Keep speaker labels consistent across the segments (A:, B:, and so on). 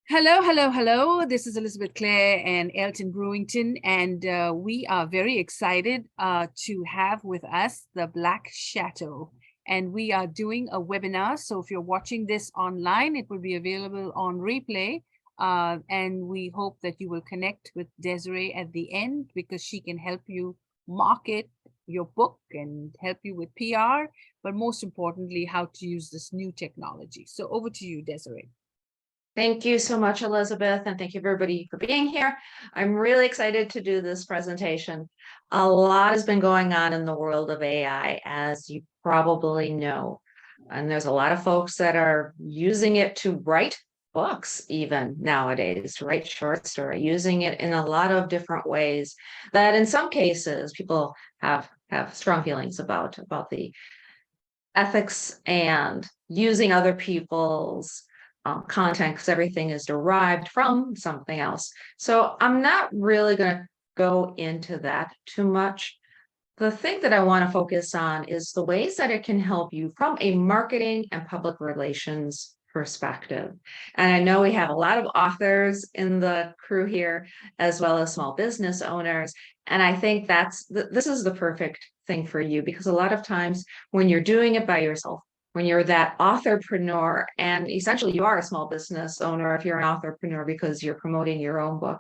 A: Hello, hello, hello. This is Elizabeth Clare and Elton Brewington, and we are very excited to have with us the Black Château. And we are doing a webinar. So if you're watching this online, it will be available on replay. And we hope that you will connect with Desireé at the end because she can help you market your book and help you with PR, but most importantly, how to use this new technology. So over to you, Desireé.
B: Thank you so much, Elizabeth, and thank you everybody for being here. I'm really excited to do this presentation. A lot has been going on in the world of AI, as you probably know, and there's a lot of folks that are using it to write books even nowadays, to write short story, using it in a lot of different ways that in some cases people have strong feelings about the ethics and using other people's content because everything is derived from something else. So I'm not really going to go into that too much. The thing that I want to focus on is the ways that it can help you from a marketing and public relations perspective. And I know we have a lot of authors in the crew here, as well as small business owners. And I think this is the perfect thing for you because a lot of times when you're doing it by yourself, when you're that authorpreneur, and essentially you are a small business owner if you're an authorpreneur because you're promoting your own book,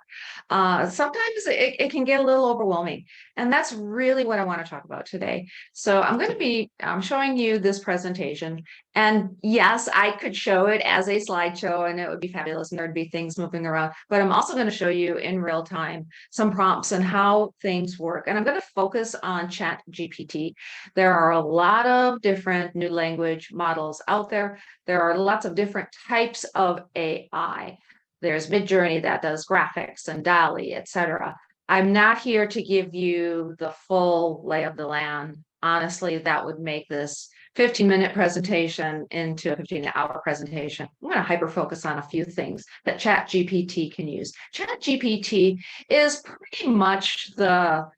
B: sometimes it can get a little overwhelming. And that's really what I want to talk about today. So I'm showing you this presentation. And yes, I could show it as a slideshow and it would be fabulous and there'd be things moving around, but I'm also going to show you in real time some prompts and how things work. And I'm going to focus on ChatGPT. There are a lot of different new language models out there. There are lots of different types of AI. There's Midjourney that does graphics and DALL-E, etc. I'm not here to give you the full lay of the land. Honestly, that would make this 15-minute presentation into a 15-hour presentation. I'm going to hyper focus on a few things that ChatGPT can use. ChatGPT is pretty much the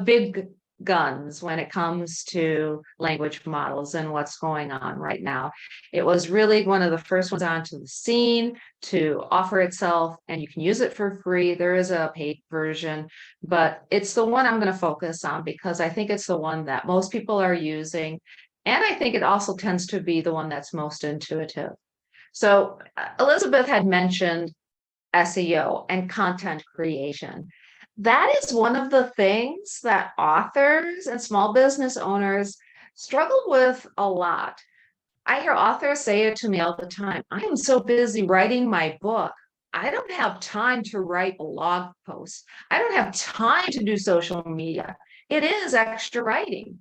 B: big guns when it comes to language models and what's going on right now. It was really one of the first ones onto the scene to offer itself, and you can use it for free. There is a paid version, but it's the one I'm going to focus on because I think it's the one that most people are using. And I think it also tends to be the one that's most intuitive. So Elizabeth had mentioned SEO and content creation. That is one of the things that authors and small business owners struggle with a lot. I hear authors say it to me all the time. I am so busy writing my book. I don't have time to write blog posts. I don't have time to do social media. It is extra writing.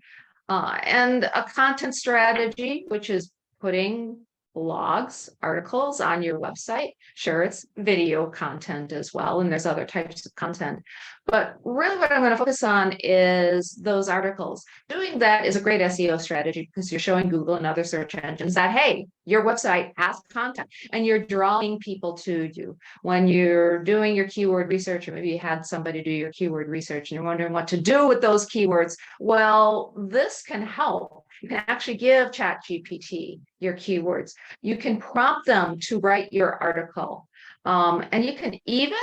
B: And a content strategy, which is putting blogs, articles on your website. Sure, it's video content as well, and there's other types of content. But really what I'm going to focus on is those articles. Doing that is a great SEO strategy because you're showing Google and other search engines that, hey, your website has content and you're drawing people to you. When you're doing your keyword research, or maybe you had somebody do your keyword research and you're wondering what to do with those keywords, well, this can help. You can actually give ChatGPT your keywords. You can prompt them to write your article. And you can even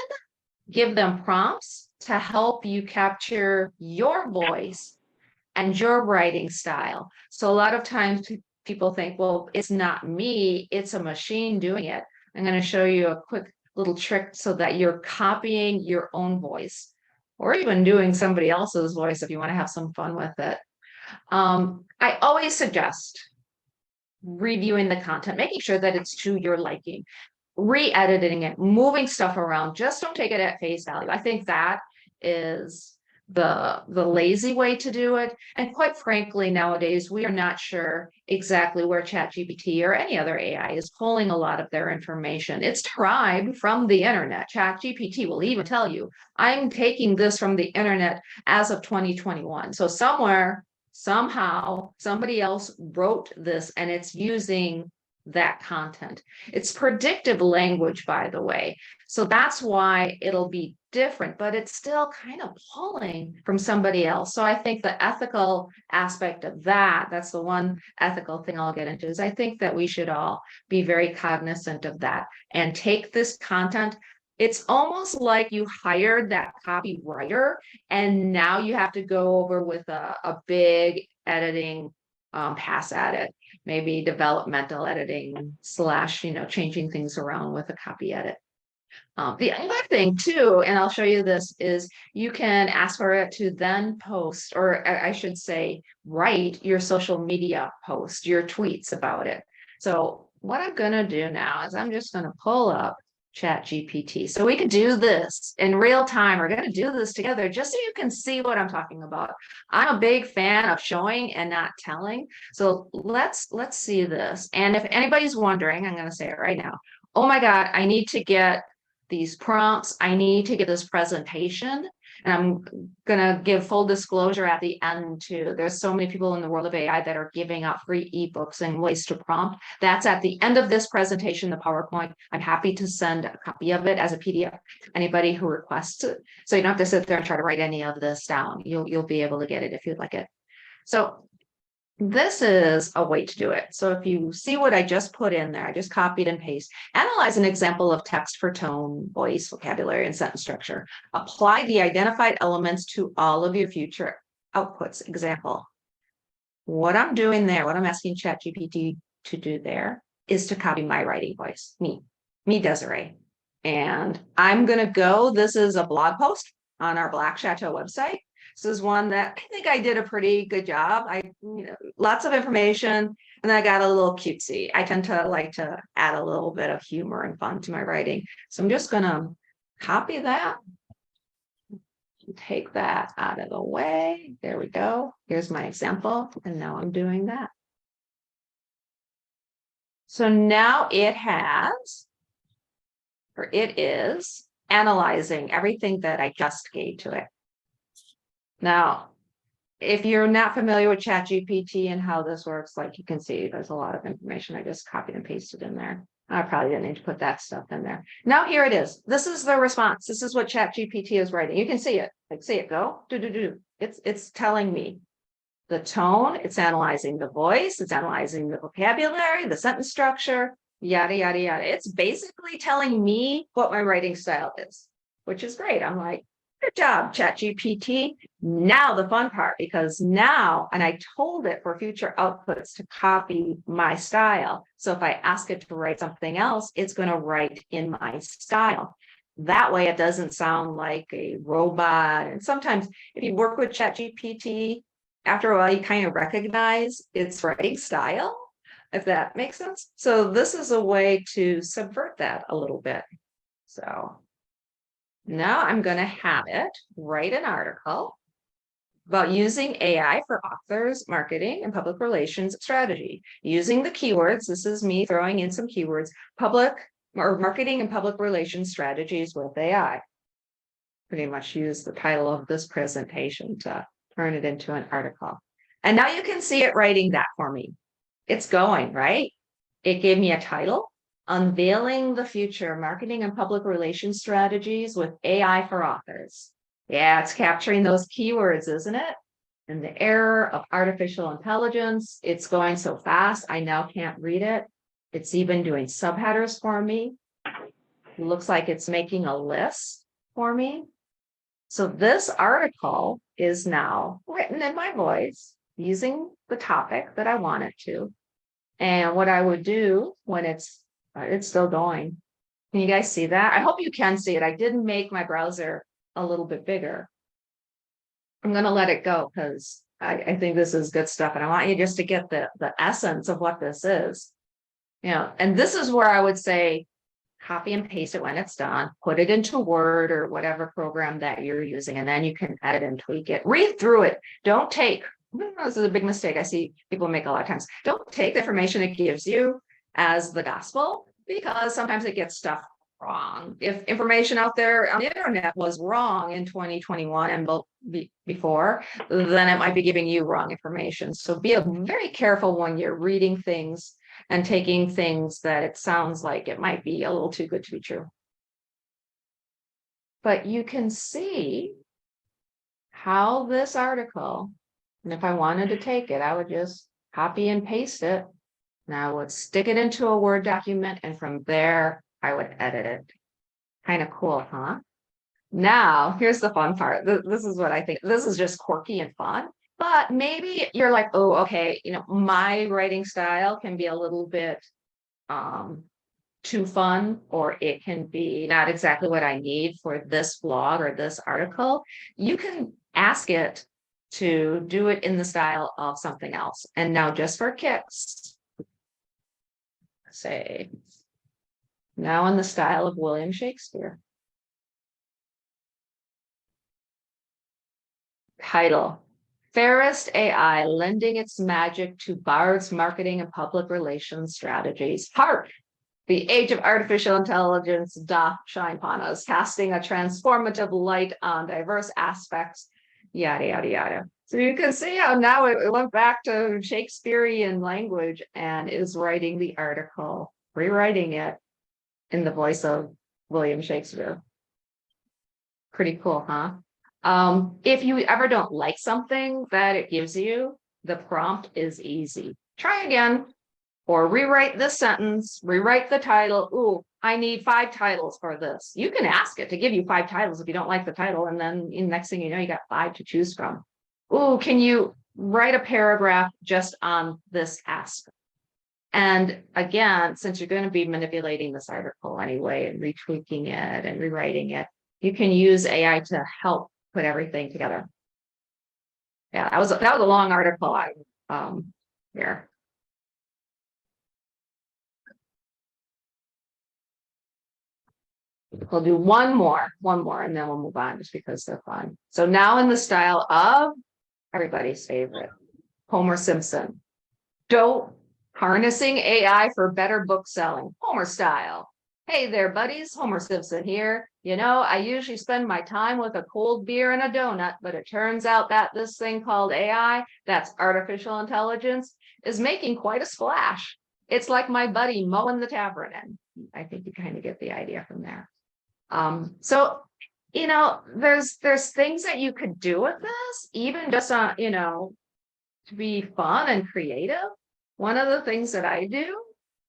B: give them prompts to help you capture your voice and your writing style. So a lot of times people think, well, it's not me, it's a machine doing it. I'm going to show you a quick little trick so that you're copying your own voice or even doing somebody else's voice if you want to have some fun with it. I always suggest reviewing the content, making sure that it's to your liking, re-editing it, moving stuff around. Just don't take it at face value. I think that is the lazy way to do it. And quite frankly, nowadays, we are not sure exactly where ChatGPT or any other AI is pulling a lot of their information. It's derived from the internet. ChatGPT will even tell you, I'm taking this from the internet as of 2021. So somewhere, somehow, somebody else wrote this and it's using that content. It's predictive language, by the way. So that's why it'll be different, but it's still kind of pulling from somebody else. So I think the ethical aspect of that's the one ethical thing I'll get into, is I think that we should all be very cognizant of that and take this content. It's almost like you hired that copywriter and now you have to go over with a big editing pass at it, maybe developmental editing / changing things around with a copy edit. The other thing too, and I'll show you this, is you can ask for it to then post, or I should say, write your social media post, your tweets about it. So what I'm going to do now is I'm just going to pull up ChatGPT. So we can do this in real time. We're going to do this together just so you can see what I'm talking about. I'm a big fan of showing and not telling. So let's see this. And if anybody's wondering, I'm going to say it right now. Oh my God, I need to get these prompts. I need to get this presentation. And I'm going to give full disclosure at the end too. There's so many people in the world of AI that are giving out free ebooks and ways to prompt. That's at the end of this presentation, the PowerPoint. I'm happy to send a copy of it as a PDF to anybody who requests it. So you don't have to sit there and try to write any of this down. You'll be able to get it if you'd like it. So this is a way to do it. So if you see what I just put in there, I just copied and pasted. Analyze an example of text for tone, voice, vocabulary, and sentence structure. Apply the identified elements to all of your future outputs. Example. What I'm doing there, what I'm asking ChatGPT to do there, is to copy my writing voice, me, Desireé. And I'm going to go, this is a blog post on our Black Château website. This is one that I think I did a pretty good job. Lots of information, and I got a little cutesy. I tend to like to add a little bit of humor and fun to my writing. So I'm just going to copy that. Take that out of the way. There we go. Here's my example. And now I'm doing that. So now it is analyzing everything that I just gave to it. Now, if you're not familiar with ChatGPT and how this works, like you can see, there's a lot of information I just copied and pasted in there. I probably didn't need to put that stuff in there. Now here it is. This is the response. This is what ChatGPT is writing. You can see it. Like, see it go. It's telling me the tone. It's analyzing the voice. It's analyzing the vocabulary, the sentence structure, yada, yada, yada. It's basically telling me what my writing style is, which is great. I'm like, good job, ChatGPT. Now the fun part, because now, and I told it for future outputs to copy my style. So if I ask it to write something else, it's going to write in my style. That way it doesn't sound like a robot. And sometimes if you work with ChatGPT, after a while, you kind of recognize its writing style, if that makes sense. So this is a way to subvert that a little bit. So now I'm going to have it write an article about using AI for authors, marketing, and public relations strategy. Using the keywords, this is me throwing in some keywords, marketing and public relations strategies with AI. Pretty much use the title of this presentation to turn it into an article. And now you can see it writing that for me. It's going, right? It gave me a title. Unveiling the future, marketing and public relations strategies with AI for authors. Yeah, it's capturing those keywords, isn't it? And the era of artificial intelligence, it's going so fast, I now can't read it. It's even doing subheaders for me. It looks like it's making a list for me. So this article is now written in my voice using the topic that I want it to. And what I would do when it's still going. Can you guys see that? I hope you can see it. I did make my browser a little bit bigger. I'm going to let it go because I think this is good stuff. And I want you just to get the essence of what this is. And this is where I would say, copy and paste it when it's done, put it into Word or whatever program that you're using, and then you can edit and tweak it. Read through it. Don't take, this is a big mistake I see people make a lot of times. Don't take the information it gives you as the gospel, because sometimes it gets stuff wrong. If information out there on the internet was wrong in 2021 and before, then it might be giving you wrong information. So be very careful when you're reading things and taking things that it sounds like it might be a little too good to be true. But you can see how this article, and if I wanted to take it, I would just copy and paste it. And I would stick it into a Word document, and from there, I would edit it. Kind of cool, huh? Now, here's the fun part. This is what I think. This is just quirky and fun. But maybe you're like, oh, okay, my writing style can be a little bit too fun, or it can be not exactly what I need for this blog or this article. You can ask it to do it in the style of something else. And now, just for kicks, say, now in the style of William Shakespeare. Title: Fairest AI lending its magic to Bard's marketing and public relations strategies. Hark! The age of artificial intelligence doth shine upon us, casting a transformative light on diverse aspects, yada, yada, yada. So you can see how now it went back to Shakespearean language and is writing the article, rewriting it in the voice of William Shakespeare. Pretty cool, huh? If you ever don't like something that it gives you, the prompt is easy. Try again, or rewrite this sentence, rewrite the title. Ooh, I need 5 titles for this. You can ask it to give you 5 titles if you don't like the title, and then next thing you know, you got 5 to choose from. Ooh, can you write a paragraph just on this aspect? And again, since you're going to be manipulating this article anyway and retweaking it and rewriting it, you can use AI to help put everything together. Yeah, that was a long article. Here. We'll do one more, and then we'll move on just because they're fun. So now in the style of everybody's favorite, Homer Simpson. Dope, harnessing AI for better book selling, Homer style. Hey there, buddies, Homer Simpson here. I usually spend my time with a cold beer and a donut, but it turns out that this thing called AI, that's artificial intelligence, is making quite a splash. It's like my buddy mowing the tavern in. I think you kind of get the idea from there. So, there's things that you could do with this, even just on, to be fun and creative. One of the things that I do,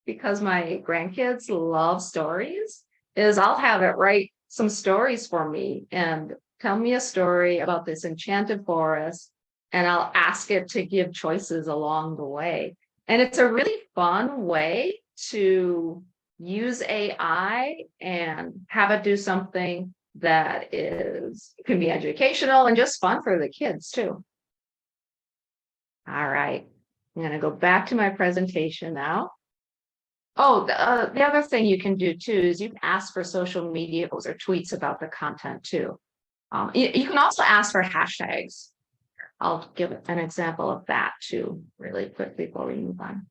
B: because my grandkids love stories, is I'll have it write some stories for me and tell me a story about this enchanted forest, and I'll ask it to give choices along the way. And it's a really fun way to use AI and have it do something that can be educational and just fun for the kids too. All right, I'm going to go back to my presentation now. Oh, the other thing you can do too is you can ask for social media posts or tweets about the content too. You can also ask for hashtags. I'll give an example of that too, really quick before we move on.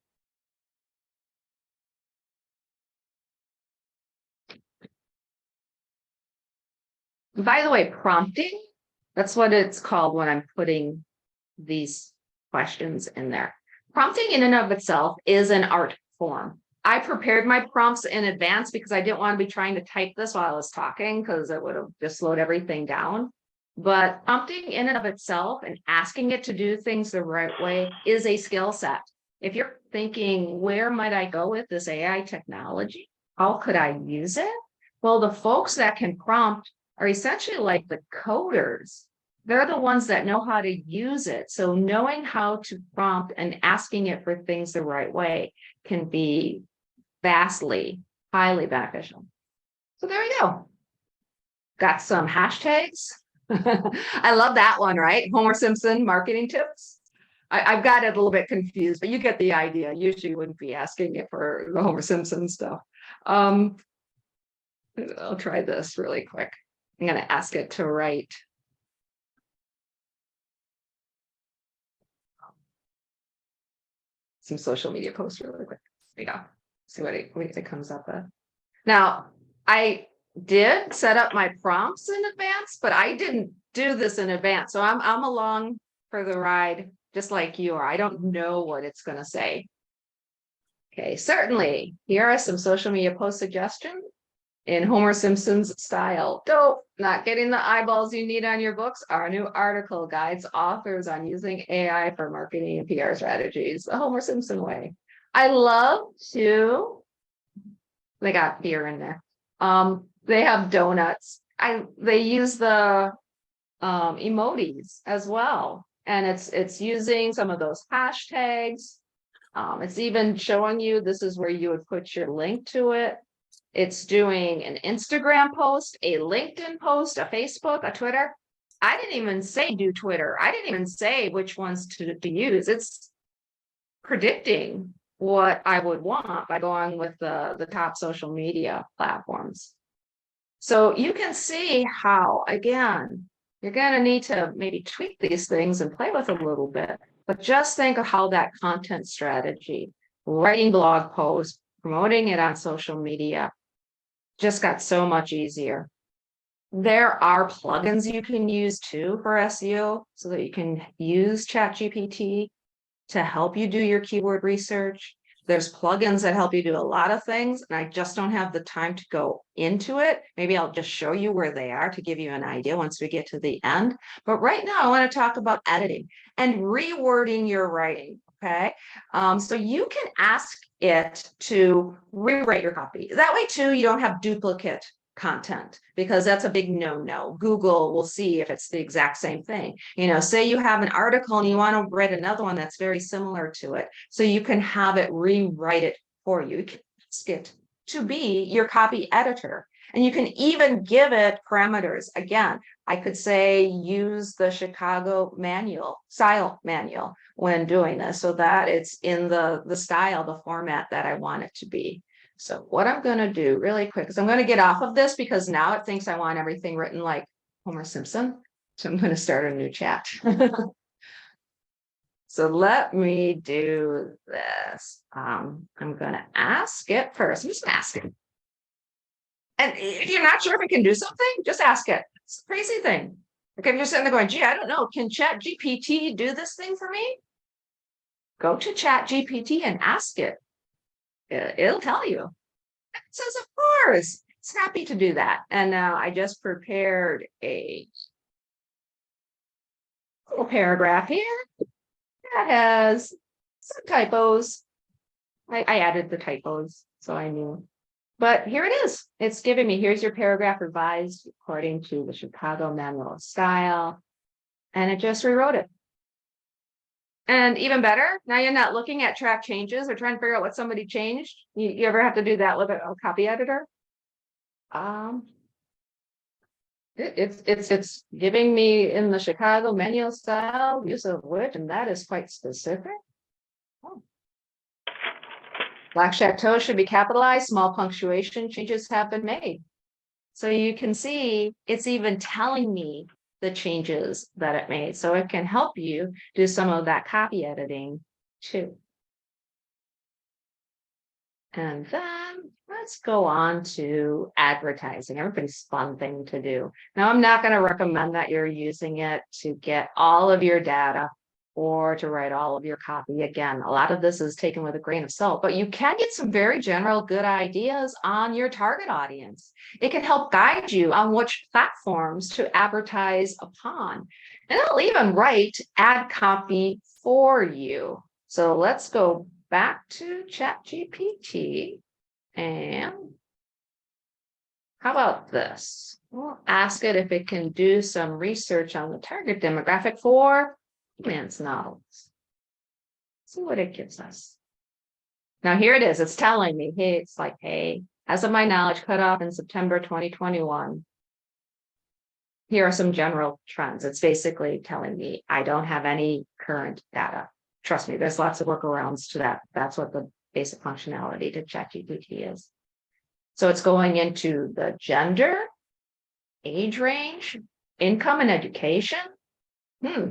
B: By the way, prompting, that's what it's called when I'm putting these questions in there. Prompting in and of itself is an art form. I prepared my prompts in advance because I didn't want to be trying to type this while I was talking, because it would have just slowed everything down. But prompting in and of itself and asking it to do things the right way is a skill set. If you're thinking, where might I go with this AI technology? How could I use it? Well, the folks that can prompt are essentially like the coders. They're the ones that know how to use it. So knowing how to prompt and asking it for things the right way can be vastly, highly beneficial. So there you go. Got some hashtags. I love that one, right? Homer Simpson marketing tips. I've got it a little bit confused, but you get the idea. Usually you wouldn't be asking it for the Homer Simpson stuff. I'll try this really quick. I'm going to ask it to write some social media posts really quick. There you go. See what it comes up with. Now, I did set up my prompts in advance, but I didn't do this in advance. So I'm along for the ride, just like you are. I don't know what it's going to say. Okay, certainly. Here are some social media post suggestions in Homer Simpson's style. Dope. Not getting the eyeballs you need on your books. Our new article guides authors on using AI for marketing and PR strategies. The Homer Simpson way. I love to. They got beer in there. They have donuts. They use the emojis as well, and it's using some of those hashtags. It's even showing you this is where you would put your link to it. It's doing an Instagram post, a LinkedIn post, a Facebook, a Twitter. I didn't even say do Twitter. I didn't even say which ones to use. It's predicting what I would want by going with the top social media platforms. So you can see how, again, you're going to need to maybe tweak these things and play with a little bit, but just think of how that content strategy, writing blog posts, promoting it on social media, just got so much easier. There are plugins you can use too for SEO so that you can use ChatGPT to help you do your keyword research. There's plugins that help you do a lot of things, and I just don't have the time to go into it. Maybe I'll just show you where they are to give you an idea once we get to the end. But right now, I want to talk about editing and rewording your writing. Okay. So you can ask it to rewrite your copy. That way, too, you don't have duplicate content, because that's a big no-no. Google will see if it's the exact same thing. Say you have an article and you want to write another one that's very similar to it, so you can have it rewrite it for you. You can ask it to be your copy editor, and you can even give it parameters. Again, I could say use the Chicago style manual when doing this, so that it's in the style, the format that I want it to be. So what I'm going to do really quick is I'm going to get off of this, because now it thinks I want everything written like Homer Simpson. So I'm going to start a new chat. So let me do this. I'm going to ask it first. I'm just going to ask it. And if you're not sure if it can do something, just ask it. It's a crazy thing. Like if you're sitting there going, gee, I don't know, can ChatGPT do this thing for me? Go to ChatGPT and ask it. It'll tell you. It says, of course, it's happy to do that. And now I just prepared a little paragraph here that has some typos. I added the typos, so I knew. But here it is. It's giving me, here's your paragraph revised according to the Chicago Manual of Style. And it just rewrote it. And even better, now you're not looking at track changes or trying to figure out what somebody changed. You ever have to do that with a copy editor? It's giving me in the Chicago manual style, use of which, and that is quite specific. Oh. Black Château should be capitalized. Small punctuation changes have been made. So you can see it's even telling me the changes that it made. So it can help you do some of that copy editing too. And then let's go on to advertising, everybody's fun thing to do. Now, I'm not going to recommend that you're using it to get all of your data or to write all of your copy. Again, a lot of this is taken with a grain of salt, but you can get some very general good ideas on your target audience. It can help guide you on which platforms to advertise upon. And it'll even write ad copy for you. So let's go back to ChatGPT. And how about this? We'll ask it if it can do some research on the target demographic for romance novels. See what it gives us. Now here it is. It's telling me, hey, it's like, hey, as of my knowledge, cut off in September 2021. Here are some general trends. It's basically telling me I don't have any current data. Trust me, there's lots of workarounds to that. That's what the basic functionality to ChatGPT is. So it's going into the gender, age range, income and education,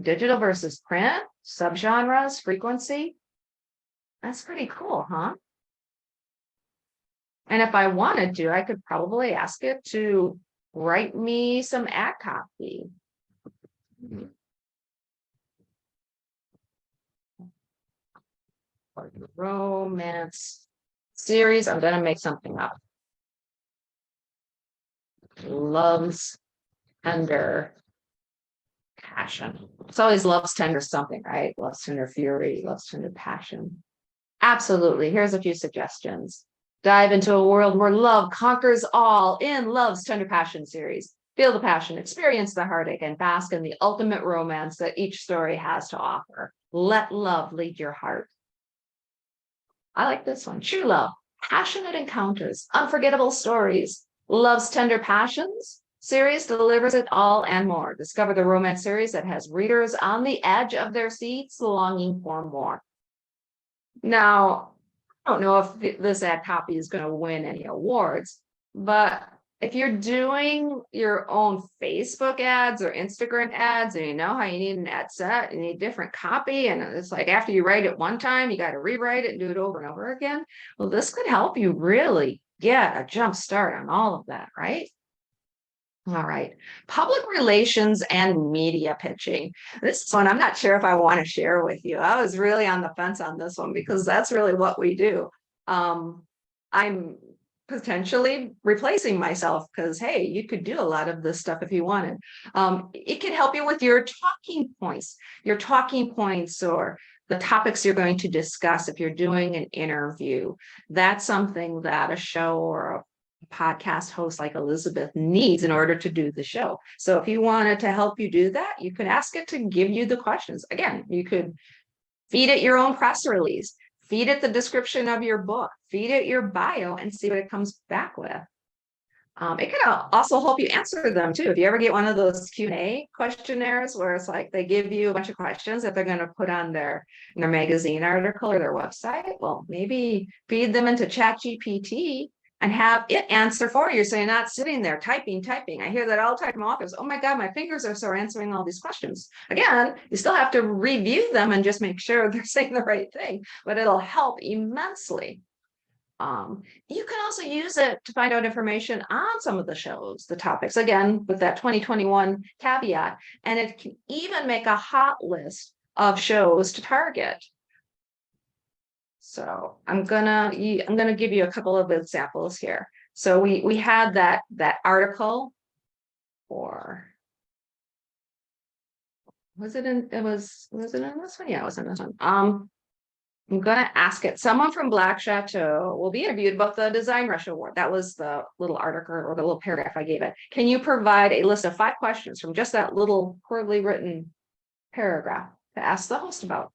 B: digital versus print, subgenres, frequency. That's pretty cool, huh? And if I wanted to, I could probably ask it to write me some ad copy. Romance series, I'm going to make something up. Loves tender passion. It's always loves tender something, right? Loves tender fury, loves tender passion. Absolutely. Here's a few suggestions. Dive into a world where love conquers all in Love's Tender Passion series. Feel the passion, experience the heartache, and bask in the ultimate romance that each story has to offer. Let love lead your heart. I like this one. True love, passionate encounters, unforgettable stories. Love's Tender Passions series delivers it all and more. Discover the romance series that has readers on the edge of their seats longing for more. Now, I don't know if this ad copy is going to win any awards, but if you're doing your own Facebook ads or Instagram ads, and you know how you need an ad set, you need different copy, and it's like after you write it one time, you got to rewrite it and do it over and over again. Well, this could help you really get a jump start on all of that, right? All right. Public relations and media pitching. This one, I'm not sure if I want to share with you. I was really on the fence on this one because that's really what we do. I'm potentially replacing myself because, hey, you could do a lot of this stuff if you wanted. It can help you with your talking points or the topics you're going to discuss if you're doing an interview. That's something that a show or a podcast host like Elizabeth needs in order to do the show. So if you wanted to help you do that, you could ask it to give you the questions. Again, you could feed it your own press release, feed it the description of your book, feed it your bio, and see what it comes back with. It can also help you answer them too. If you ever get one of those Q&A questionnaires where it's like they give you a bunch of questions that they're going to put on their magazine article or their website, well, maybe feed them into ChatGPT and have it answer for you. So you're not sitting there typing. I hear that all the time from authors. Oh my God, my fingers are sore answering all these questions. Again, you still have to review them and just make sure they're saying the right thing, but it'll help immensely. You can also use it to find out information on some of the shows, the topics, again, with that 2021 caveat, and it can even make a hot list of shows to target. So I'm gonna give you a couple of examples here. So we had that article, or was it in this one? Yeah, it was in this one. I'm gonna ask it. Someone from Black Château will be interviewed about the Design Rush Award. That was the little article or the little paragraph I gave it. Can you provide a list of 5 questions from just that little poorly written paragraph to ask the host about?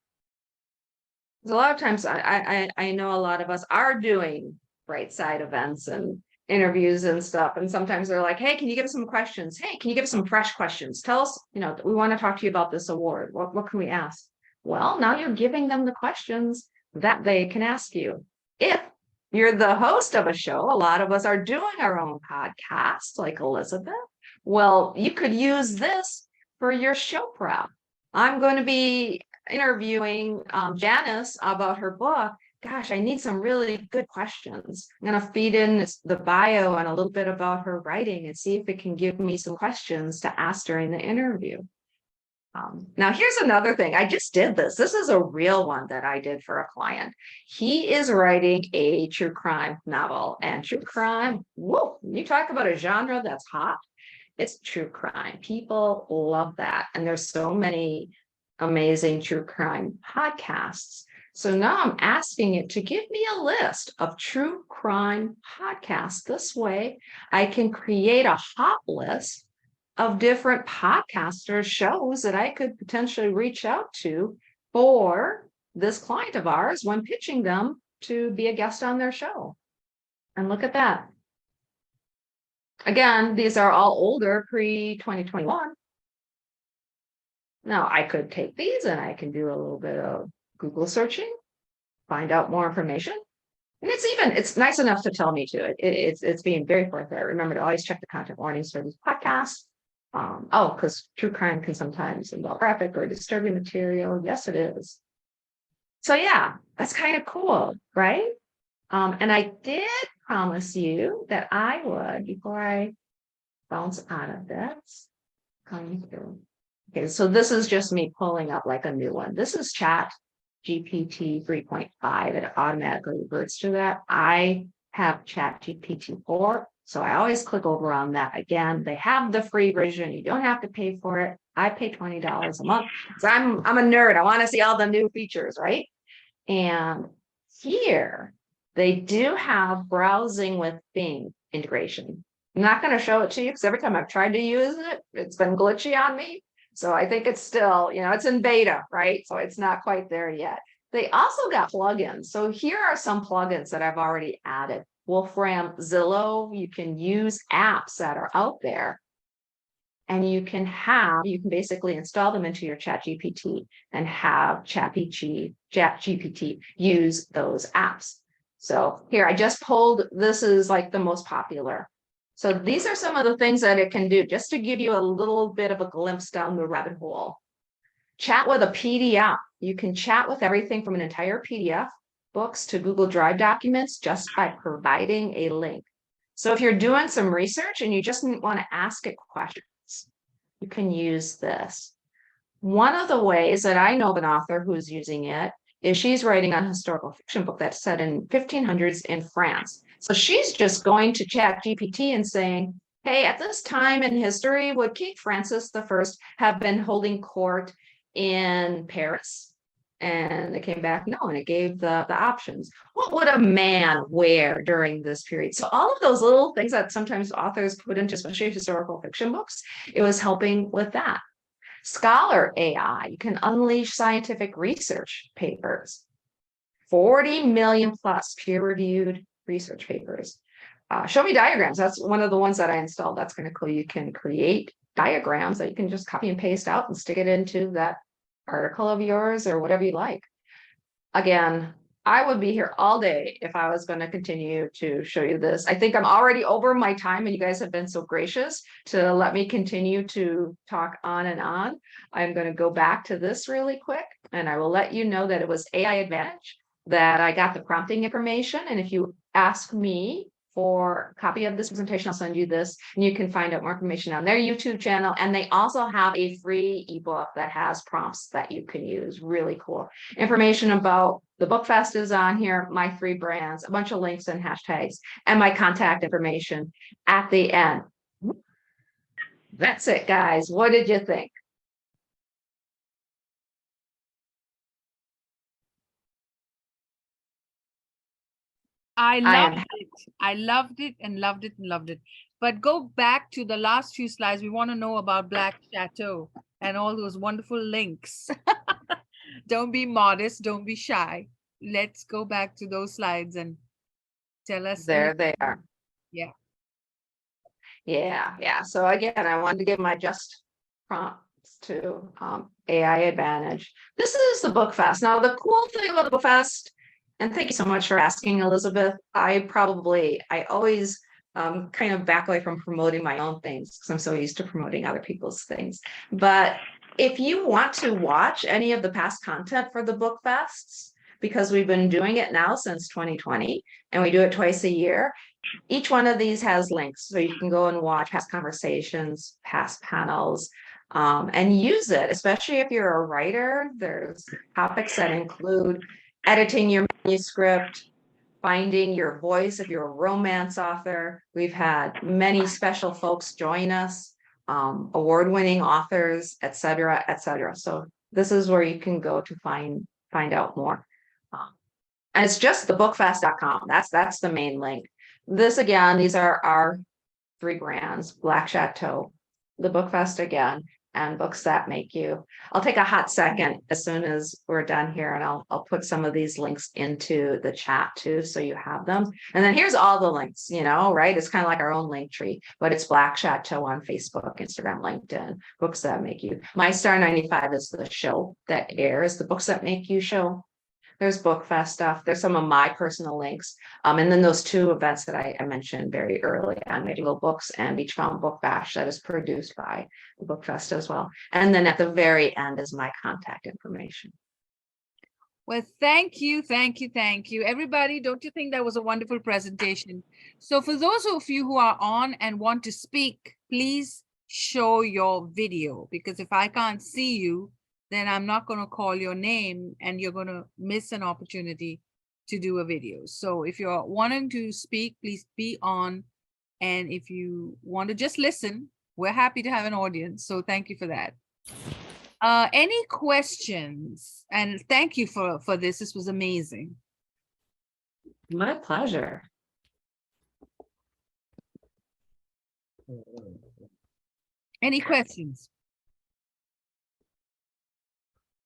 B: Because a lot of times I know a lot of us are doing right side events and interviews and stuff. And sometimes they're like, hey, can you give us some questions? Hey, can you give us some fresh questions? Tell us, we want to talk to you about this award. What can we ask? Well, now you're giving them the questions that they can ask you. If you're the host of a show, a lot of us are doing our own podcast, like Elizabeth. Well, you could use this for your show prep. I'm going to be interviewing Janice about her book. Gosh, I need some really good questions. I'm going to feed in the bio and a little bit about her writing and see if it can give me some questions to ask during the interview. Now, here's another thing. I just did this. This is a real one that I did for a client. He is writing a true crime novel, and true crime, whoa, you talk about a genre that's hot. It's true crime. People love that. And there's so many amazing true crime podcasts. So now I'm asking it to give me a list of true crime podcasts. This way I can create a hot list of different podcasters shows that I could potentially reach out to for this client of ours when pitching them to be a guest on their show. And look at that. Again, these are all older, pre-2021. Now I could take these and I can do a little bit of Google searching, find out more information. And it's nice enough to tell me to. It's being very forthright. Remember to always check the content warnings for these podcasts. Because true crime can sometimes involve graphic or disturbing material. Yes, it is. So yeah, that's kind of cool, right? And I did promise you that I would, before I bounce out of this, come through. Okay, so this is just me pulling up like a new one. This is chat GPT 3.5. It automatically reverts to that. I have Chat GPT 4. So I always click over on that. Again, they have the free version. You don't have to pay for it. I pay $20 a month. So I'm a nerd. I want to see all the new features, right? And here they do have browsing with Bing integration. I'm not going to show it to you because every time I've tried to use it, it's been glitchy on me. So I think it's still, it's in beta, right? So it's not quite there yet. They also got plugins. So here are some plugins that I've already added. Wolfram, Zillow, you can use apps that are out there. And you can basically install them into your Chat GPT and have Chat GPT use those apps. So here, I just pulled, this is like the most popular. So these are some of the things that it can do, just to give you a little bit of a glimpse down the rabbit hole. Chat with a PDF. You can chat with everything from an entire PDF, books to Google Drive documents, just by providing a link. So if you're doing some research and you just want to ask it questions, you can use this. One of the ways that I know of an author who's using it is she's writing a historical fiction book that's set in 1500s in France. So she's just going to Chat GPT and saying, hey, at this time in history, would King Francis I have been holding court in Paris? And it came back, no, and it gave the options. What would a man wear during this period? So all of those little things that sometimes authors put into, especially historical fiction books, it was helping with that. Scholar AI, you can unleash scientific research papers. 40 million plus peer-reviewed research papers. Show me diagrams. That's one of the ones that I installed. That's kind of cool. You can create diagrams that you can just copy and paste out and stick it into that article of yours or whatever you like. Again, I would be here all day if I was going to continue to show you this. I think I'm already over my time, and you guys have been so gracious to let me continue to talk on and on. I'm going to go back to this really quick, and I will let you know that it was AI Advantage that I got the prompting information. And if you ask me for a copy of this presentation, I'll send you this, and you can find out more information on their YouTube channel. And they also have a free ebook that has prompts that you can use. Really cool. Information about the BookFest is on here, my 3 brands, a bunch of links and hashtags, and my contact information at the end. That's it, guys. What did you think?
A: I loved it. I loved it and loved it and loved it. But go back to the last few slides. We want to know about Black Château and all those wonderful links. Don't be modest. Don't be shy. Let's go back to those slides and tell us.
B: There they are.
A: Yeah.
B: Yeah. So again, I wanted to give my just prompts to AI Advantage. This is the BookFest. Now, the cool thing about the BookFest, and thank you so much for asking, Elizabeth. I always kind of back away from promoting my own things because I'm so used to promoting other people's things. But if you want to watch any of the past content for the BookFests, because we've been doing it now since 2020, and we do it twice a year, each one of these has links. So you can go and watch past conversations, past panels, and use it, especially if you're a writer. There's topics that include editing your manuscript, finding your voice if you're a romance author. We've had many special folks join us, award-winning authors, et cetera, et cetera. So this is where you can go to find out more. And it's just the bookfest.com. That's the main link. This again, these are our 3 brands: Black Château, the BookFest again, and Books That Make You. I'll take a hot second as soon as we're done here, and I'll put some of these links into the chat too, so you have them. And then here's all the links, right? It's kind of like our own link tree, but it's Black Château on Facebook, Instagram, LinkedIn, Books That Make You. My Star 95 is the show that airs, the Books That Make You show. There's BookFest stuff. There's some of my personal links. And then those 2 events that I mentioned very early on, Medieval Books and Beachbound Book Bash, that is produced by the BookFest as well. And then at the very end is my contact information.
A: Well, thank you. Everybody, don't you think that was a wonderful presentation? So for those of you who are on and want to speak, please show your video, because if I can't see you, then I'm not going to call your name and you're going to miss an opportunity to do a video. So if you're wanting to speak, please be on. And if you want to just listen, we're happy to have an audience. So thank you for that. Any questions? And thank you for this. This was amazing.
B: My pleasure.
A: Any questions?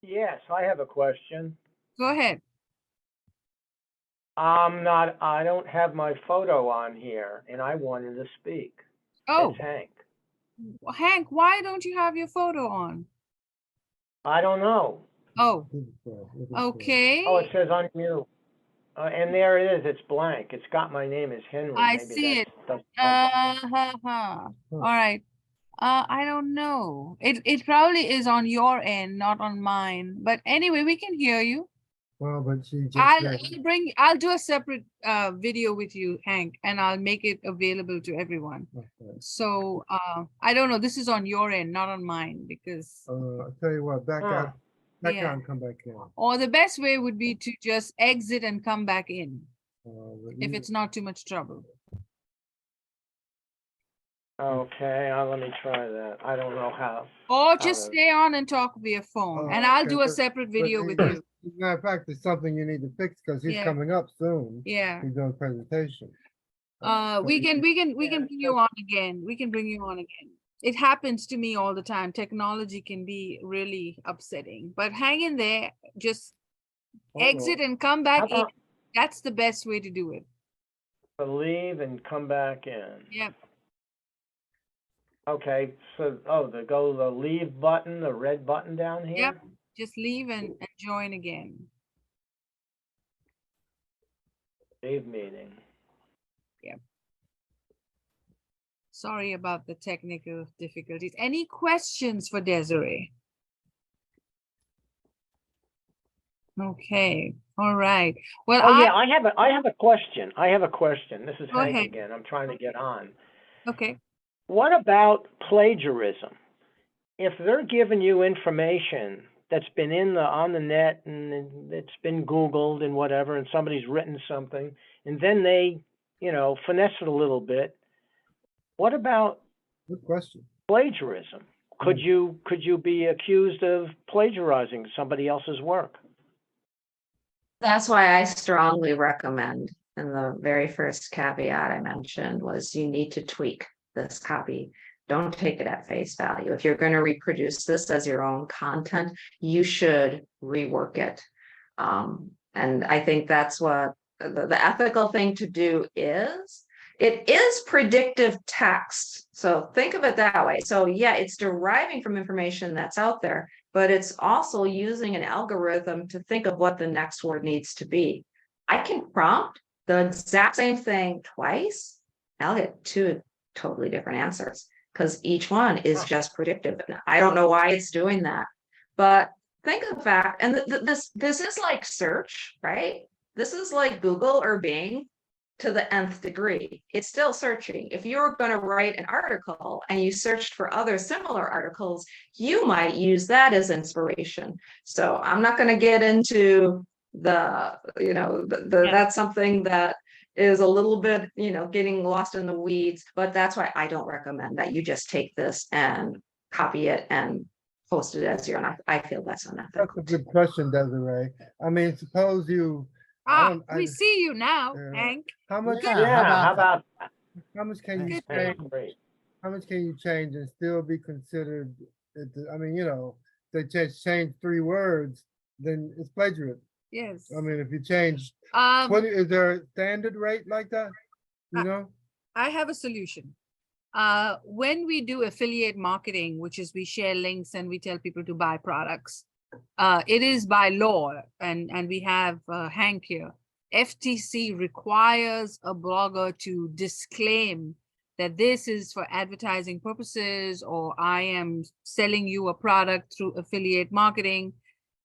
C: Yes, I have a question.
A: Go ahead.
C: I don't have my photo on here and I wanted to speak.
A: Oh,
C: It's Hank.
A: Hank, why don't you have your photo on?
C: I don't know.
A: Oh, okay.
C: Oh, it says unmute. And there it is. It's blank. It's got my name as Henry.
A: I
C: Maybe
A: see it.
C: doesn't help.
A: All right. I don't know. It probably is on your end, not on mine. But anyway, we can hear you.
D: Well, but she just
A: I'll do a separate video with you, Hank, and I'll make it available to everyone.
D: okay.
A: So I don't know. This is on your end, not on mine, because
D: I'll tell you what, back out
A: yeah.
D: and come back in.
A: Or the best way would be to just exit and come back in
D: But
A: if
D: you-
A: it's not too much trouble.
C: Okay, let me try that. I don't know how.
A: Or just
C: to-
A: stay on and talk via phone,
D: Oh,
A: and I'll
D: okay,
A: do a
D: but-
A: separate
D: but
A: video with
D: as
A: you.
D: a matter of fact, it's something you need to fix because he's
A: Yeah.
D: coming up soon.
A: Yeah.
D: He's doing a presentation.
A: We can
C: Yeah,
A: bring you on again. We can bring you on again. It happens to me all the time. Technology can be really upsetting, but hang in there. Just exit and come
C: How
A: back in.
C: about
A: That's the best way to do it.
C: leave and come back in?
A: Yep.
C: Okay, so, go to the leave button, the red button down here?
A: Yep. Just leave and join again.
C: Leave meeting.
A: Sorry about the technical difficulties. Any questions for Desiree? Okay. All right. Well,
C: Oh, yeah, I have a question. This is
A: Go
C: Hank
A: ahead.
C: again. I'm trying to get on.
A: Okay.
C: What about plagiarism? If they're giving you information that's been on the net and it's been Googled and whatever, and somebody's written something, and then they, finesse it a little bit, what about
D: Good question.
C: plagiarism? Could you be accused of plagiarizing somebody else's work?
B: That's why I strongly recommend, and the very first caveat I mentioned was you need to tweak this copy. Don't take it at face value. If you're going to reproduce this as your own content, you should rework it. And I think that's what the ethical thing to do is. It is predictive text. So think of it that way. So yeah, it's deriving from information that's out there, but it's also using an algorithm to think of what the next word needs to be. I can prompt the exact same thing twice. I'll get two totally different answers because each one is just predictive. I don't know why it's doing that, but think of the fact, and this is like search, right? This is like Google or Bing to the nth degree. It's still searching. If you're going to write an article and you searched for other similar articles, you might use that as inspiration. So I'm not going to get into that's something that is a little bit, getting lost in the weeds, but that's why I don't recommend that you just take this and copy it and post it as your own. I feel that's unethical.
D: That's a good question, Desiree. I mean, suppose you.
A: We see you now,
D: Yeah.
A: Hank.
D: How much?
C: Yeah, how about
D: How much can you
A: Good.
D: change?
C: great.
D: How much can you change and still be considered? I mean, they just change 3 words, then it's plagiarism.
A: Yes.
D: I mean, if you change, is there a standard rate like that?
A: I have a solution. When we do affiliate marketing, which is we share links and we tell people to buy products, it is by law, and we have Hank here. FTC requires a blogger to disclaim that this is for advertising purposes, or I am selling you a product through affiliate marketing.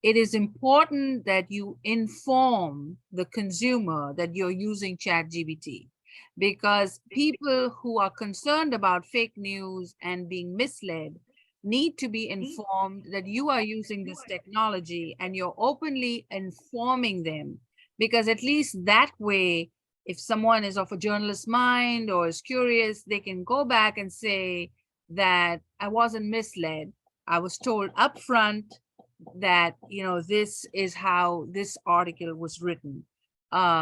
A: It is important that you inform the consumer that you're using ChatGPT, because people who are concerned about fake news and being misled need to be informed that you are using this technology and you're openly informing them, because at least that way, if someone is of a journalist mind or is curious, they can go back and say that I wasn't misled. I was told upfront that, you know, this is how this article was written.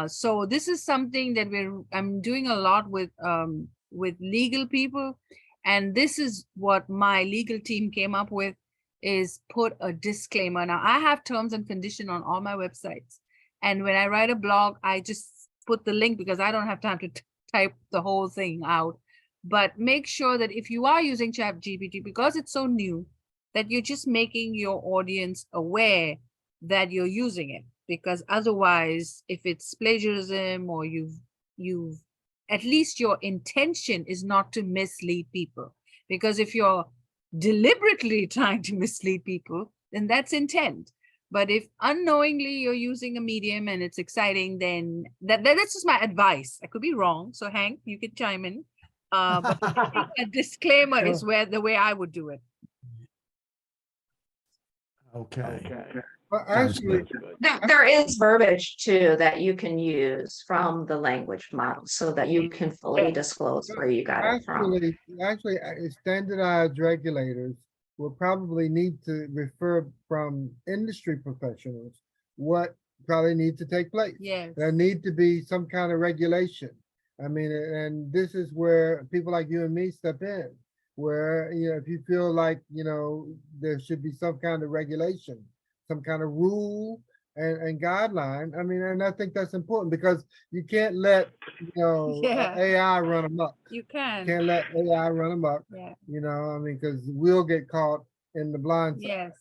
A: So this is something that I'm doing a lot with legal people. And this is what my legal team came up with, is put a disclaimer. Now I have terms and conditions on all my websites. And when I write a blog, I just put the link because I don't have time to type the whole thing out. But make sure that if you are using ChatGPT, because it's so new, that you're just making your audience aware that you're using it. Because otherwise, if it's plagiarism or you've at least your intention is not to mislead people. Because if you're deliberately trying to mislead people, then that's intent. But if unknowingly you're using a medium and it's exciting, then that's just my advice. I could be wrong. So Hank, you could chime in. But I think a disclaimer is the way I would do it.
E: Okay.
D: Well,
E: Sounds
D: actually,
E: good.
B: There is verbiage too that you can use from the language model so that you can fully disclose where you got it from.
D: actually, standardized regulators will probably need to refer from industry professionals what probably need to take place.
A: Yes.
D: There need to be some kind of regulation. I mean, and this is where people like you and me step in, where, you know, if you feel like, you know, there should be some kind of regulation, some kind of rule and guideline. I mean, and I think that's important because you can't let, you know,
A: Yeah.
D: AI run amok.
A: You can.
D: Can't let AI run amok.
A: Yeah.
D: You know, I mean, because we'll get caught in the blind side.
A: Yes.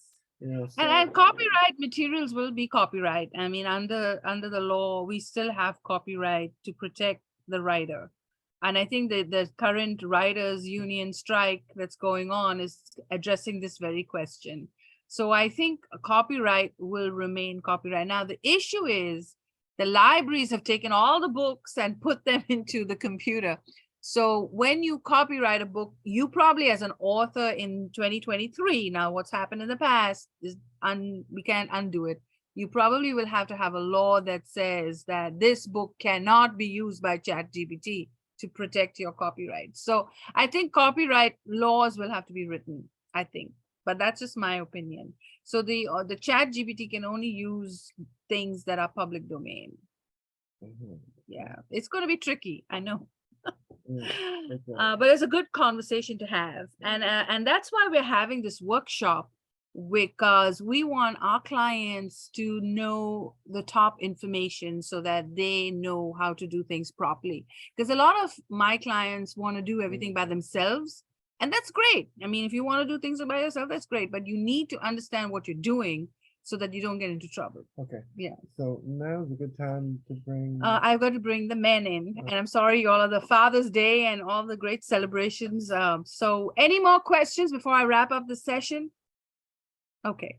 D: You know,
A: And copyright materials will be copyright. I mean, under the law, we still have copyright to protect the writer. And I think that the current writers union strike that's going on is addressing this very question. So I think copyright will remain copyright. Now, the issue is the libraries have taken all the books and put them into the computer. So when you copyright a book, you probably as an author in 2023, now what's happened in the past is we can't undo it. You probably will have to have a law that says that this book cannot be used by ChatGPT to protect your copyright. So I think copyright laws will have to be written, I think, but that's just my opinion. So the ChatGPT can only use things that are public domain. Yeah, it's going to be tricky, I know. But it's a good conversation to have, and that's why we're having this workshop, because we want our clients to know the top information so that they know how to do things properly. Because a lot of my clients want to do everything by themselves, and that's great. I mean, if you want to do things by yourself, that's great, but you need to understand what you're doing so that you don't get into trouble.
D: Okay.
A: Yeah.
D: So now's a good time to bring.
A: I've got to bring the men in, and I'm sorry, you all are the Father's Day and all the great celebrations. So any more questions before I wrap up the session? Okay.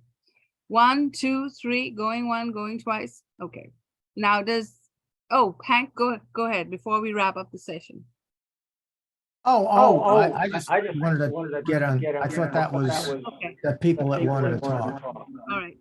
A: 1, 2, 3, going one, going twice. Okay. Now Hank, go ahead before we wrap up the session.
E: I just wanted to get on. I thought that was
A: Okay.
E: the people that wanted to talk.
A: All right.